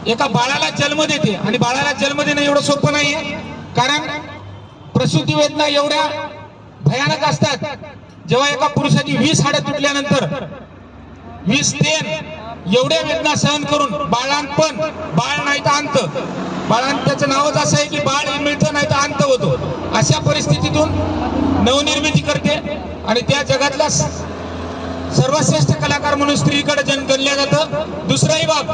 एका बाळाला जन्म देते आणि बाळाला जन्म देणं एवढं सोपं नाहीये, कारण प्रसूती वेदना एवढ्या भयानक असतात. जेव्हा एका पुरुषाची 20 हाडं तुटल्यानंतर 20 तेन एवढ्या वेदना सहन करून बाळांपण, बाळ नाही तर अंत, त्याचं नावच असं आहे की बाळ मिळतं नाही तर अंत होतो, अशा परिस्थितीतून नवनिर्मिती करते आणि त्या जगातला सर्वश्रेष्ठ कलाकार म्हणून स्त्रीकडे गणल्या जातं. दुसराही बाब,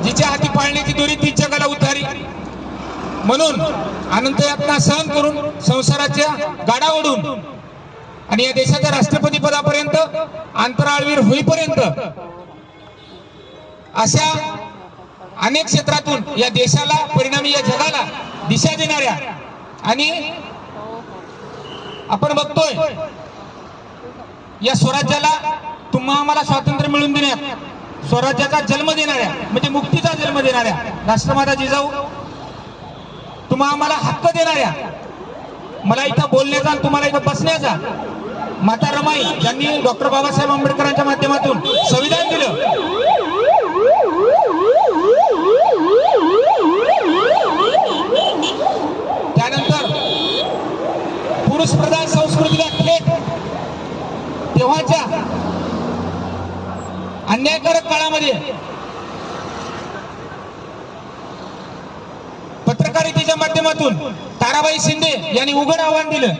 जिच्या हाती पाळण्याची दोरी ती जगाला उद्धारी. म्हणून अनंत यातना सहन करून संसाराच्या गाडा ओढून आणि या देशाच्या राष्ट्रपती पदापर्यंत अंतराळवीर होईपर्यंत अशा अनेक क्षेत्रातून या देशाला, परिणामी या जगाला दिशा देणाऱ्या, आणि आपण बघतोय या स्वराज्याला, तुम्हा आम्हाला स्वातंत्र्य मिळवून देण्यात स्वराज्याचा जन्म देणाऱ्या, म्हणजे मुक्तीचा जन्म देणाऱ्या राष्ट्रमाता जिजाऊ, तुम्हा आम्हाला हक्क देणाऱ्या, मला इथं बोलण्याचा आणि तुम्हाला इथं बसण्याचा माता रमाई, ज्यांनी डॉक्टर बाबासाहेब आंबेडकरांच्या माध्यमातून संविधान दिलं, त्यानंतर पुरुष प्रधान संस्कृतीला थेट तेव्हाच्या अन्यायकारक काळामध्ये पत्रकारितेच्या माध्यमातून ताराबाई शिंदे यांनी उघड आव्हान दिलं